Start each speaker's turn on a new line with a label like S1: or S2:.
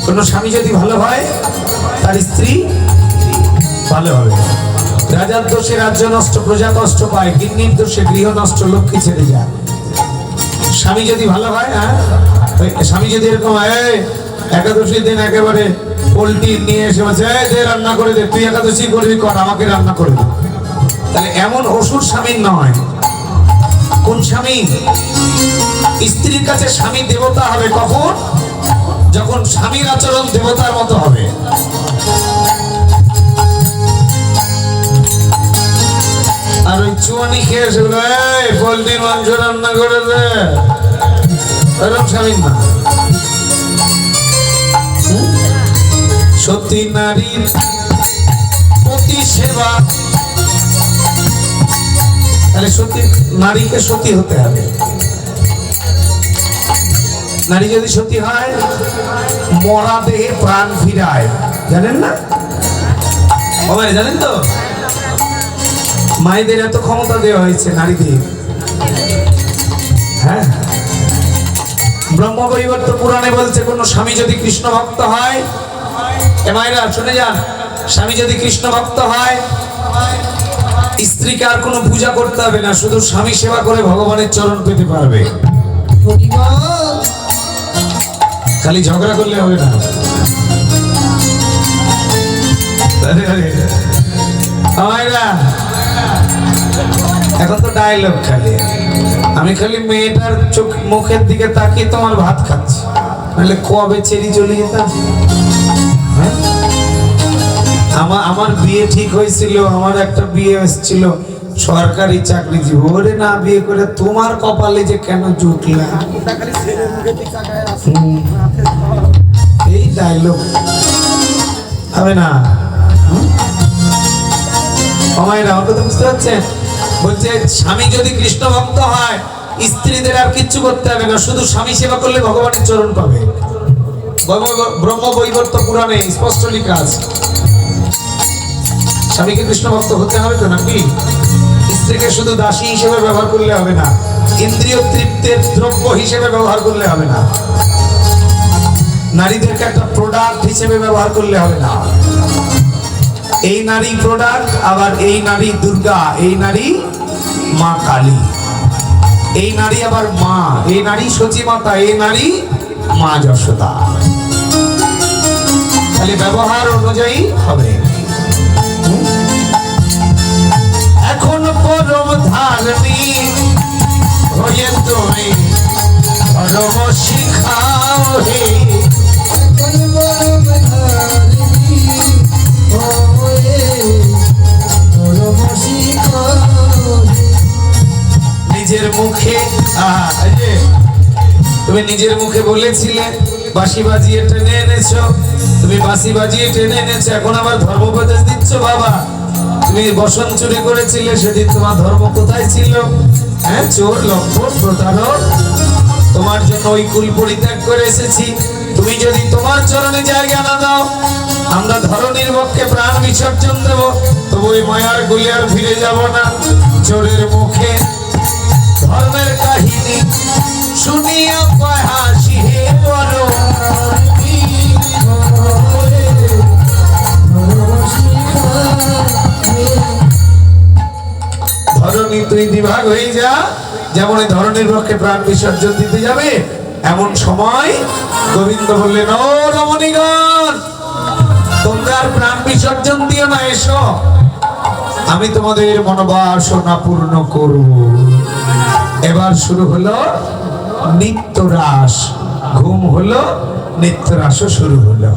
S1: কোন স্বামী যদি ভালো হয় তার স্ত্রী ভালো হবে। রাজার দোষে রাজ্য নষ্ট, প্রজা কষ্ট পায়, গিন্নির দোষে গৃহ নষ্ট, লক্ষ্মী ছেড়ে যায়। স্বামী যদি ভালো হয়, স্বামী যদি এরকম একাদশীর দিন একেবারে পোল্ট্রি নিয়ে এসে বলছে রান্না করে দে, তুই একাদশী করবি কর, আমাকে রান্না করে দে, তাহলে এমন অসুর স্বামীর নয়। কোন স্বামী? স্ত্রীর কাছে স্বামী দেবতা হবে কখন? যখন স্বামীর আচরণ দেবতার মতো হবে। আর ওই চুয়ানি খেয়ে এসে পোল্ট্রির মাংস রান্না করে দে, এরকম স্বামীর না। সতী নারীর প্রতি সেবা, তাহলে সতী নারীকে সতী হতে হবে। নারী যদি সতী হয় মরা দেহে প্রাণ ফিরায়, জানেন না? জানেন তো? মায়েদের এত ক্ষমতা দেওয়া হয়েছে নারীদের। হ্যাঁ, ব্রহ্মবৈবর্ত পুরাণে বলছে কোন স্বামী যদি কৃষ্ণ ভক্ত হয়, মায়েরা শুনে যান, স্বামী যদি কৃষ্ণ ভক্ত হয় স্ত্রীকে আর কোনো পূজা করতে হবে না, শুধু স্বামী সেবা করে ভগবানের চরণ পেতে পারবে। খালি ঝগড়া করলে হবে না। এখন তো ডায়লগ খালি, আমি খালি মেয়েটার চোখ মুখের দিকে তাকিয়ে তোমার ভাত খাচ্ছি, নাহলে কবে ছেড়ে চলে যেতাম। আমার বিয়ে ঠিক হয়েছিল, আমার একটা বিয়ে এসেছিল সরকারি চাকরিজীবী, ওরে না বিয়ে করে তোমার কপালে যে কেন জুটলা, এই ডায়লগ হবে না। আমাকে তো বুঝতে পারছেন? বলছে স্বামী যদি কৃষ্ণ ভক্ত হয় স্ত্রীদের আর কিচ্ছু করতে হবে না, শুধু স্বামী সেবা করলে ভগবানের চরণ পাবে। ব্রহ্মবৈবর্ত পুরাণে স্পষ্ট লেখা আছে। স্বামীকে কৃষ্ণ ভক্ত হতে হবে তো নাকি? স্ত্রীকে শুধু দাসী হিসেবে ব্যবহার করলে হবে না, ইন্দ্রিয় তৃপ্তির দ্রব্য হিসেবে ব্যবহার করলে হবে না, নারীদেরকে একটা প্রোডাক্ট হিসেবে ব্যবহার করলে হবে না। এই নারী প্রোডাক্ট, আবার এই নারী দুর্গা, এই নারী মা কালী, এই নারী আবার মা, এই নারী সচী মাতা, এই নারী মা যশোদা। তাহলে ব্যবহার অনুযায়ী হবে। এখন পরম ধার্মিক হয়ে তুমি ধর্ম শিখাও হে, নিজের মুখে তুমি নিজের মুখে বলেছিলে বাঁশি বাজিয়ে টেনে এনেছো, তুমি বাঁশি বাজিয়ে টেনে এনেছো, এখন আবার ধর্মোপদেশ দিচ্ছ। বাবা, তুমি বসন চুরি করেছিলে, সেদিন তোমার ধর্ম কোথায় ছিল? হ্যাঁ, চোর, লম্পট, প্রতারক, তোমার জন্য ওই কুল পরিত্যাগ করে এসেছি। তুমি যদি তোমার চরণে জায়গা না দাও, আমরা ধরনীর পক্ষে প্রাণ বিসর্জন দেব, তবু ওই মায়ার গুলি আর ফিরে যাব না। চোরের মুখে ধর্মের কাহিনী শুনিয়া কয় হাসি হে বড়, ধরনী তুই বিভাগ হয়ে যা, যেমন এই ধরনের পক্ষে প্রাণ বিসর্জন দিতে যাবে এমন সময় গোবিন্দ বললেন, ও রমণীগণ, তোমরা আর প্রাণ বিসর্জন দিও না, এসো, আমি তোমাদের মনোবাসনা পূর্ণ করব। এবার শুরু হলো নিত্য রাস, ঘুম হলো, নিত্য রাসও শুরু হলো।